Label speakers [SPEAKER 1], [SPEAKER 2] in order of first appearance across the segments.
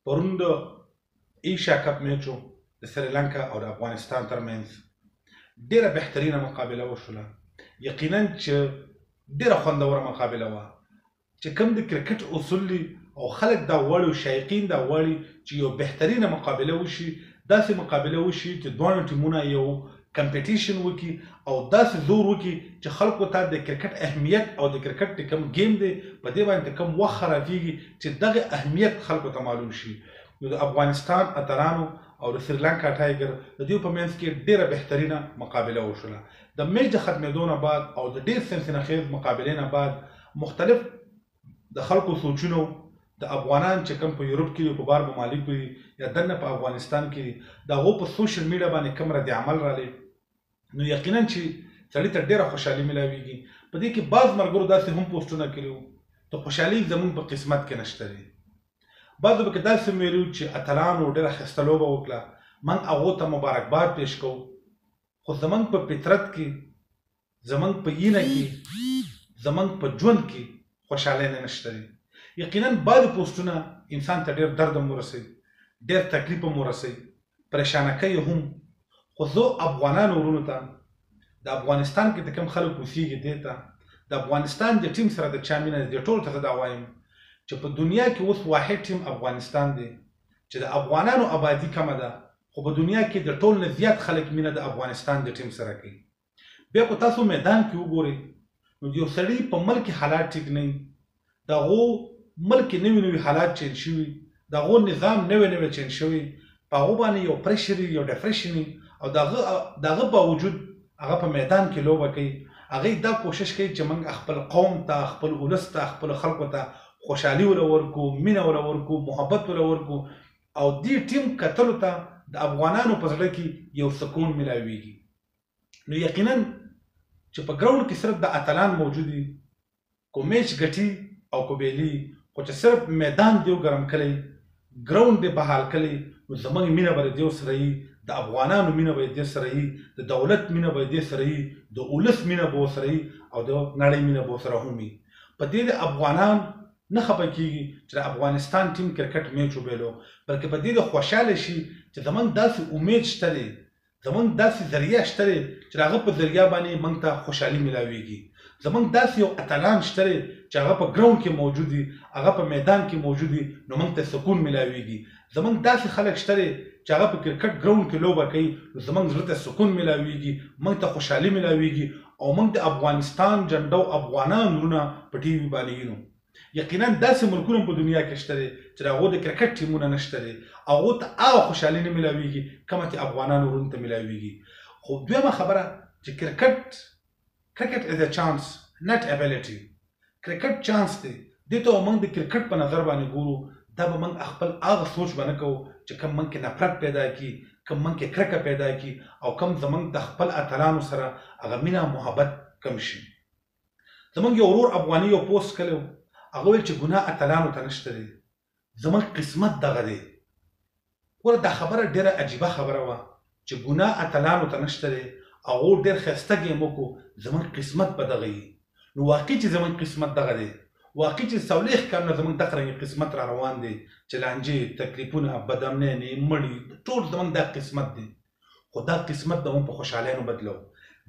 [SPEAKER 1] پرون د ایشیا کپ میچ و د سریلانکا او د افغانستان ترمنځ ډیره بهترینه مقابله وشوله. یقینا چې ډیره خوندوره مقابله وه چې کوم د کرکټ اصول دي او خلک دا غواړي او شایقین دا غواړي چې یو بهترینه مقابله وشي، داسې مقابله وشي چې دواړه ټیمونه یو کمپټیشن وکړي او داسې زور وکړي چې خلکو ته د کرکټ اهمیت او د کرکټ کوم گیم دی په دې باندې کوم وخت خرابېږي چې دغه اهمیت خلکو ته معلوم شي. نو د افغانستان اتلانو او د سریلانکا ټایګر د دې په منځ کې ډیره بهترینه مقابله وشوله. د میچ د ختمېدو نه بعد او د ډیر سنسناخیز مقابلې نه بعد مختلف د خلکو سوچونو د افغانان چې کوم په یورپ کې په بار ممالک وي یا دنه په افغانستان کې د هغو په سوشل میډیا باندې کوم رد عمل رالی، نو یقینا چې سړي ته ډیره خوشحالي ملاویږي. په دې کې بعض ملګرو داسې هم پوسټونه کړي وو ته خوشحالي زموږ په قسمت کې نشته دی. بعضو پکې داسې ویلي چې اتلانو ډیره ښایسته لوبه وکړه، موږ هغو ته مبارکباد پیش کوو، خو زموږ په فطرت کې، زموږ په اینه کې، زموږ په ژوند کې خوشحالي نه نشته دی. یقینا بعضې پوسټونه انسان ته ډېر درد هم ورسوي، ډېر تکلیف هم ورسوي، پریشانه کوي هم. خو زه افغانانو ورونو ته د افغانستان کې د کوم خلک اوسېږي دې ته د افغانستان د ټیم سره د چا مینه دې ټولو ته زه دا وایم چې په دنیا کې اوس واحد ټیم افغانستان دی چې د افغانانو آبادي کمه ده، خو په دنیا کې د ټول نه زیات خلک مینه د افغانستان د ټیم سره کوي. بیا که تاسو میدان کې وګورئ نو د یو سړي په ملک حالات ټیک نه وي، د هغو ملک نوي نوي حالات چینج شوي، د هغو نظام نوی نوی چینج شوی، په هغو باندې یو پریشر یو ډپریشن او د هغه باوجود هغه په میدان کې لوبه کوي. هغې دا کوشش کوي چې موږ خپل قوم ته، خپل ولس ته، خپل خلکو ته خوشحالي ولا ورکو، مینه ولا ورکو، محبت ولا ورکو او دې ټیم کتلو ته د افغانانو په زړه کې یو سکون ملاویږي. نو یقینا چې په ګراوند کې صرف د اتلان موجود دي، کو میچ ګټي او کو بیلی، خو چې صرف میدان دیو ګرم کړي، ګراوند دی بحال کړي، نو زموږ مینه به دیو سره وي، د افغانانو مینه به دې سره وي، د دولت مینه به دې سره وي، د ولس مینه به ورسره وي او د نړۍ مینه به ورسره هم وي. په دې د افغانان نه خفه کېږي چې د افغانستان ټیم کرکټ میچ وبایلو، بلکې په دې د خوشحاله شي چې زموږ داسې امید شته دی، زموږ داسې ذریعه شته دی چې د هغه په ذریعه باندې موږ ته خوشحالي میلاویږي. زموږ داسې یو اتلان شته دی چې هغه په ګراوند کې موجود دي، هغه په میدان کې موجود دي، نو موږ ته سکون میلاویږي. زموږ داسې خلک شته دی چې هغه په کرکټ ګراوند کې لوبه کوي، نو زموږ زړه ته سکون میلاویږي، موږ ته خوشحالي میلاویږي او موږ د افغانستان جنډه او افغانان ورونه په ټي وي باندې وینو. یقینا داسې ملکونه په دنیا کې شته دی چې د هغو د کرکټ ټیمونه نشته دی، هغو ته هغه خوشحالي نه میلاویږي کومه چې افغانانو ورونو ته میلاویږي. خو دویمه خبره چې کرکټ از ا چانس نټ ابیلیټي. کرکټ چانس دی، دې ته موږ د کرکټ په نظر باندې ګورو، دا به موږ خپل هغه سوچ به نه کوو چې کوم موږ کې نفرت پیدا کړي، کوم موږ کې کرکه پیدا کړي او کوم زموږ د خپل اتلانو سره هغه مینه محبت کم شي. زموږ یو ورور افغاني یو پوسټ کړی، هغه ویل چې ګناه اتلانو ته نشته دی، زموږ قسمت دغه دی. ګوره دا خبره ډېره عجیبه خبره وه چې ګناه اتلانو ته نشته دی، هغو ډېر ښایسته ګیم وکړو، زموږ قسمت به دغه وي. نو واقعي چې زموږ قسمت دغه دی، واقعي چې څلوېښت کلونه زموږ دغه رنګې قسمت را روان دی چې لانجې، تکلیفونه، بدامنۍ، مړي، ټول زموږ دا قسمت دی. خو دا قسمت به موږ په خوشحالیانو بدلو،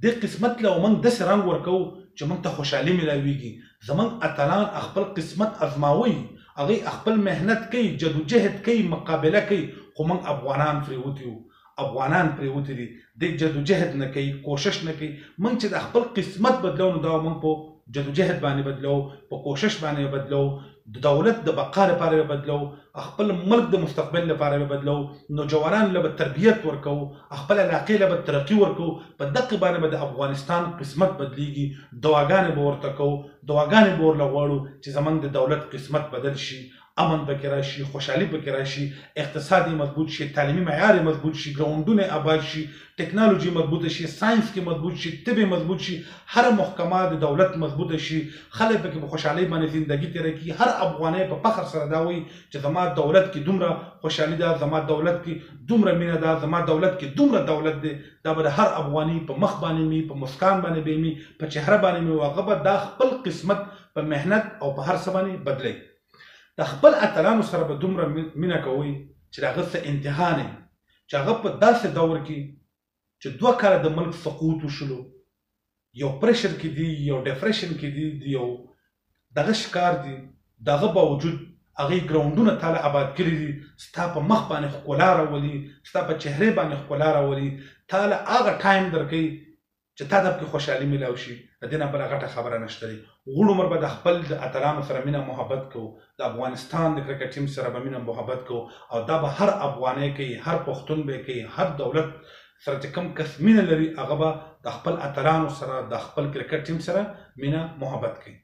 [SPEAKER 1] دې قسمت له موږ داسې رنګ ورکوو چې موږ ته خوشحالي میلاویږي. زموږ اتلان خپل قسمت ازماوي، هغوی خپل محنت کوي، جدوجهد کوي، مقابله کوي، خو موږ افغانان پرېوتي یو، افغانان پرېوتي دي، دوی جدوجهد نه کوي، کوشش نه کوي. موږ چې د خپل قسمت بدلو نو دا موږ په جدوجهد باندې بدلو، په کوشش باندې بدلو، د دولت د بقا لپاره بدلو، خپل ملک د مستقبل لپاره بدلو، نوجوانان له تربیت ورکو، خپل علاقې له ترقی ورکو. په دقه باندې به د افغانستان قسمت بدلیږي. دعاګانې به ورته کوو، دعاګانې به ورله غواړو چې زموږ د دولت قسمت بدل شي، امن پکې راشي، خوشحالي پکې راشي، اقتصادي مضبوط شي، تعلیمي معیار مضبوط شي، ګراوندونه آباد شي، ټکنالوژي مضبوطه شي، ساينس کې مضبوط شي، طب مضبوط شي، هر محکمات د دولت مضبوطه شي، خلک پکې په خوشحالۍ باندې زندگی تیره کړي. هر افغانۍ په فخر سره دا وایي چې زما دولت کې دومره خوشحالي ده، زما دولت کې دومره مینه ده، زما دولت کې دومره دولت دی. دا به د هر افغاني په مخ باندې مي، په مسکان باندې به مي، په چهره باندې مي، هغه به دا خپل قسمت په محنت او په هر څه باندې بدلی. د خپل اتلانو سره به دومره مینه کوئ چې د هغه څه انتها نه وي، چې هغه په داسې دور کې چې 2 کاله د ملک سقوط وشلو، یو پریشر کې دي، یو ډیپریشن کې دي، یو دغه شکار دي، دغه باوجود هغې ګراونډونه تاله آباد کړي دي، ستا په مخ باندې ښکلا راولي، ستا په چهرې باندې ښکلا راولي، تاله هغه ټایم درکوي چې تا ته پکې خوشحالي میلاو شي. د دې نه بله غټه خبره نشته دی. غوړ عمر به د خپل د اتلانو سره مینه محبت کوو، د افغانستان د کرکټ ټیم سره به مینه محبت کوو، او دا به هر افغانی کوي، هر پښتون به کوي، هر دولت سره چې کوم کس مینه لري هغه به د خپل اتلانو سره د خپل کرکټ ټیم سره مینه محبت کوي.